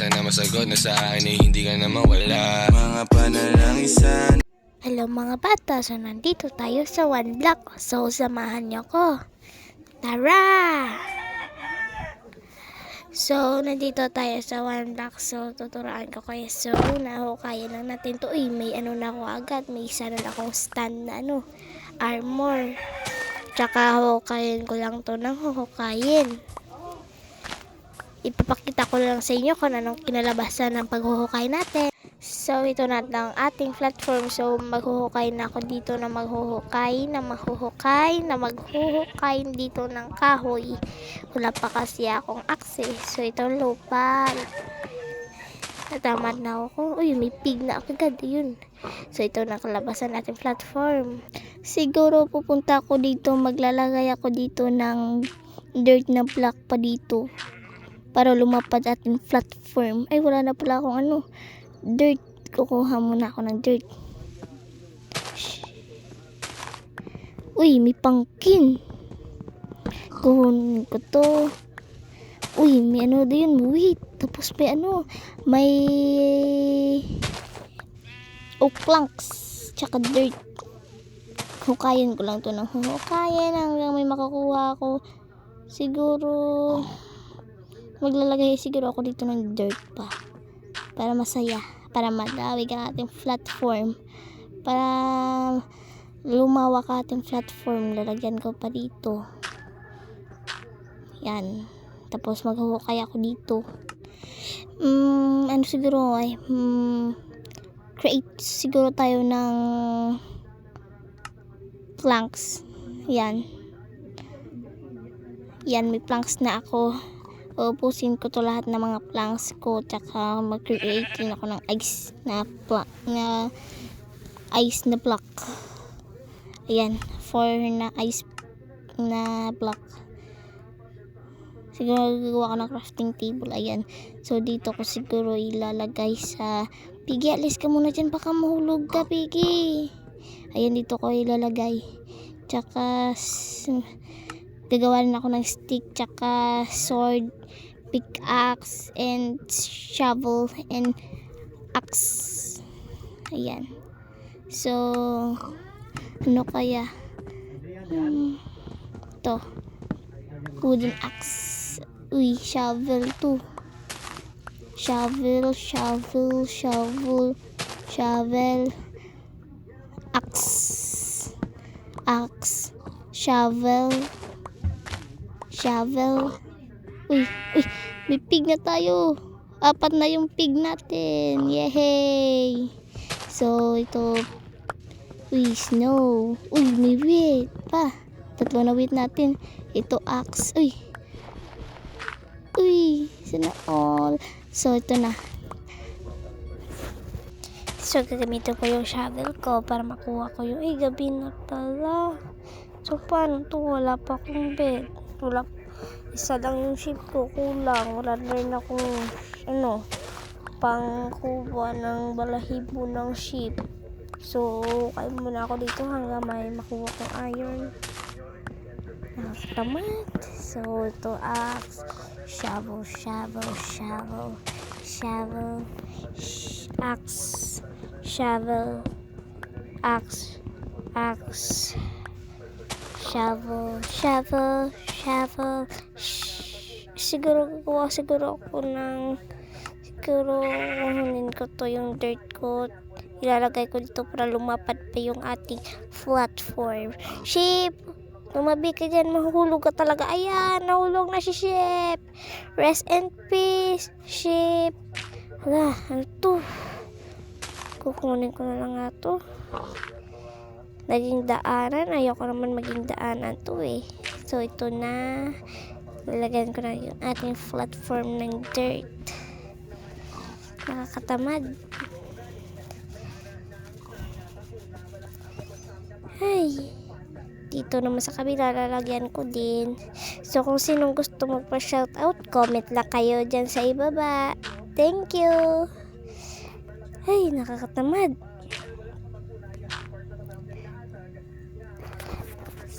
kita na masagot na sa akin ay hindi ka na mawala. Mga panalangin. Hello mga bata, so nandito tayo sa One Block. So samahan niyo ko. Tara! So nandito tayo sa One Block. So tuturuan ko kayo. So nahukayan lang natin to. May ano na ako agad. May isa na akong stand na armor. Tsaka hukayin ko lang to ng huhukayin. Ipapakita ko lang sa inyo kung anong kinalabasan ng paghuhukay natin. So, ito na ang ating platform. So, maghuhukay na ako dito na maghuhukay dito ng kahoy. Wala pa kasi akong access. So, ito lupa. Natamad na ako. Uy, may pig na agad. Yun. So, ito na kalabasan nating platform. Siguro pupunta ako dito. Maglalagay ako dito ng dirt na block pa dito. Para lumapad ating platform. Ay, wala na pala akong dirt. Kukuha muna ako ng dirt. Uy, may pumpkin. Kuhunin ko to. Uy, may din. Wait. Tapos may oak planks. Tsaka dirt. Hukayin ko lang to ng hukayin hanggang may makakuha ako. Siguro maglalagay siguro ako dito ng dirt pa. Para masaya. Para madawig ang ating platform. Para lumawak ang ating platform. Lalagyan ko pa dito. Yan. Tapos maghuhukay ako dito. Siguro ay create siguro tayo ng planks. Yan. Yan, may planks na ako. Upusin ko to lahat ng mga planks ko, tsaka mag-create din ako ng ice na block. Ayan, 4 na ice na block. Siguro gagawa ko ng crafting table. Ayan, so dito ko siguro ilalagay sa Piggy. Alis ka muna dyan, baka mahulog ka, Piggy. Ayan, dito ko ilalagay. Tsaka gagawa rin ako ng stick, tsaka sword, pickaxe, and shovel, and axe. Ayan. So, ano kaya? To. Wooden axe. Uy, shovel to. Shovel. Axe. Shovel. Uy, may pig na tayo. 4 na yung pig natin. Yehey! So, ito. Uy, snow. Uy, may wheat pa. 3 na wheat natin. Ito, axe. Uy, sana all. So, ito na. So, gagamitin ko yung shovel ko para makuha ko yung gabi na pala. So, paano to? Wala pa akong bed. Isa lang yung sheep ko, kulang. Wala rin akong pangkuha ng balahibo ng sheep. So, kain muna ako dito hanggang may makuha kong iron. Nakakatamad. So, ito axe, shovel, axe, shovel. Siguro kukunin ko to yung dirt ko. Ilalagay ko dito para lumapad pa yung ating platform. Sheep! Tumabi ka dyan, mahulog ka talaga. Ayan, nahulog na si Sheep. Rest in peace, Sheep. Hala, ano to? Kukunin ko na lang nga to. Naging daanan. Ayoko naman maging daanan to eh. So, ito na. Lalagyan ko na yung ating platform ng dirt. Nakakatamad. Ay. Dito naman sa kabila, lalagyan ko din. So, kung sinong gusto magpa-shoutout, comment lang kayo dyan sa ibaba. Thank you. Ay, nakakatamad.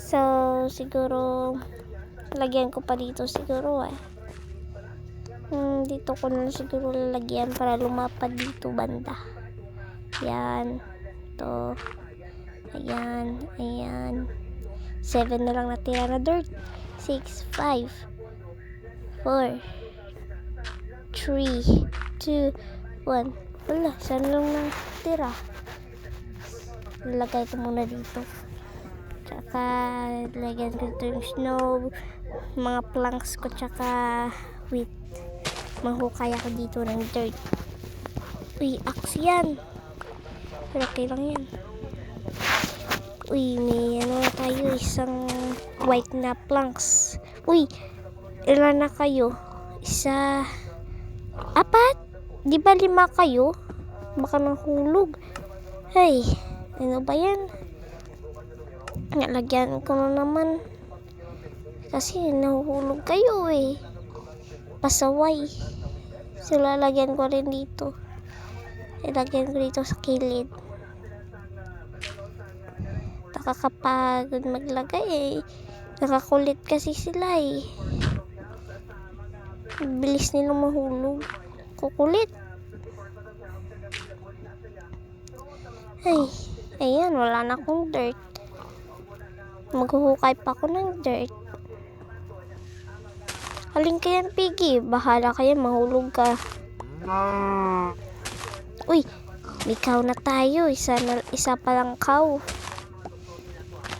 So, siguro lagyan ko pa dito siguro Dito ko na siguro lalagyan para lumapad dito banda. Yan. Ito. Ayan. Ayan. 7 na lang natira na dirt. 6, 5, 4, 3, 2, 1. Wala, saan lang natira? Lalagay ko muna dito. Tsaka, lagyan ko ito yung snow, mga planks ko, tsaka wheat. Manghukay ako dito ng dirt. Uy, axe yan. Laki lang yan. Uy, may ano tayo, isang white na planks. Uy, ilan na kayo? Isa, 4? Di ba 5 kayo? Baka nahulog. Hey, ano ba yan? Nalagyan ko na naman. Kasi nahuhulog kayo eh. Pasaway. So, lalagyan ko rin dito. Ilagyan ko dito sa kilid. Nakakapagod maglagay eh. Nakakulit kasi sila eh. Bilis nilang mahulog. Kukulit. Ay, ayan, wala na akong dirt. Maghuhukay pa ako ng dirt. Halin ka yan, Piggy. Bahala kayo, mahulog ka. Uy, may cow na tayo. Isa pa lang cow.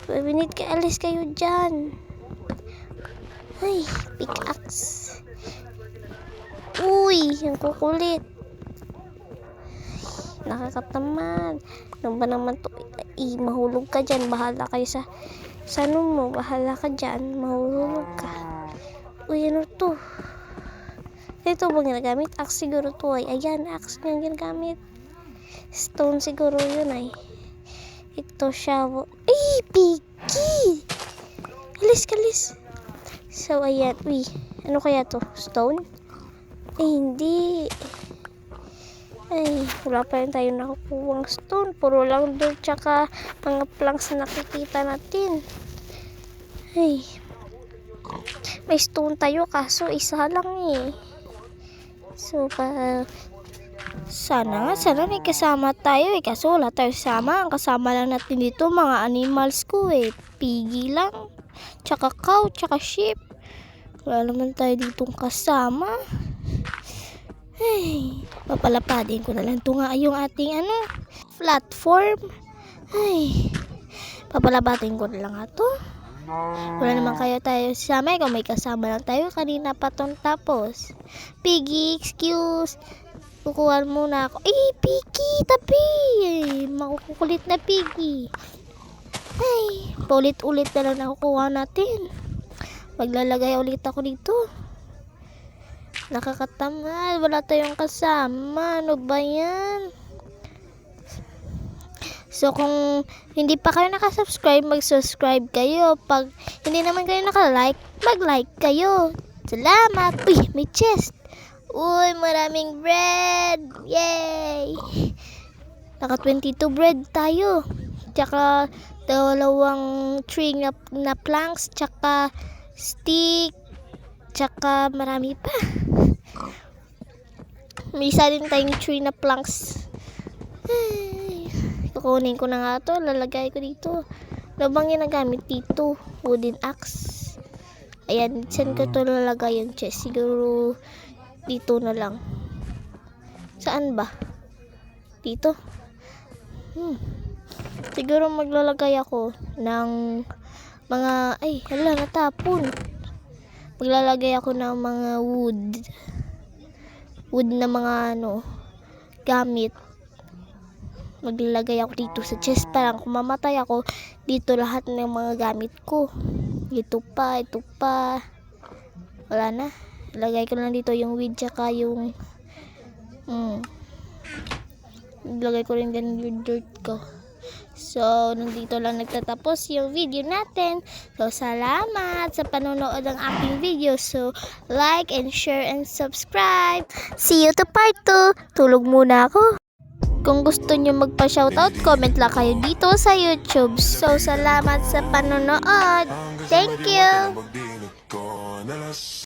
Minute ka, alis kayo dyan. Ay, pickaxe. Uy, yung kukulit. Nakakatamad. Ano ba naman to? Mahulog ka dyan. Bahala kayo sa ano mo. Bahala ka dyan. Mahulog ka. Uy, ano to? Ito ba ginagamit? Axe siguro to ay. Ayan, axe nga ginagamit. Stone siguro yun ay. Ito shovel. Ay, Piggy! Alis. So, ayan. Uy, ano kaya to? Stone? Eh, hindi. Ay, wala pa rin tayo nakukuhang stone. Puro lang dirt tsaka mga planks na nakikita natin. Ay, may stone tayo kaso isa lang eh. So, sana may kasama tayo eh. Kaso wala tayo kasama. Ang kasama lang natin dito mga animals ko eh. Piggy lang. Tsaka cow, tsaka sheep. Wala naman tayo ditong kasama. Ay, papalapadin ko na lang ito nga yung ating platform. Ay, papalapadin ko na lang ito. Wala naman kayo tayo sama. Kung may kasama lang tayo, kanina pa itong tapos. Piggy, excuse. Kukuha muna ako. Ay, Piggy, tabi. Ay, makukulit na Piggy. Ay, paulit-ulit na lang nakukuha natin. Maglalagay ulit ako dito. Nakakatamad. Wala tayong kasama. Ano ba yan? So, kung hindi pa kayo nakasubscribe, mag-subscribe kayo. Pag hindi naman kayo nakalike, mag-like kayo. Salamat. Uy, may chest. Uy, maraming bread. Yay! Naka 22 bread tayo. Tsaka, 2 tree na planks. Tsaka, stick. Tsaka, marami pa. May isa din tayong tree na planks. Ay, kukunin ko na nga to. Lalagay ko dito. Ano bang ginagamit dito? Wooden axe. Ayan, saan ko to lalagay yung chest? Siguro dito na lang. Saan ba? Dito? Siguro maglalagay ako ng mga, ay, hala, natapon. Maglalagay ako ng mga wood na mga gamit. Maglalagay ako dito sa chest. Parang kung mamatay ako, dito lahat ng mga gamit ko. Ito pa. Wala na. Lagay ko lang dito yung wood tsaka yung lagay ko rin din yung dirt ko. So, nandito lang nagtatapos yung video natin. So, salamat sa panonood ng aking video. So, like and share and subscribe. See you to part 2. Tulog muna ako. Kung gusto nyo magpa-shoutout, comment lang kayo dito sa YouTube. So, salamat sa panonood. Thank you!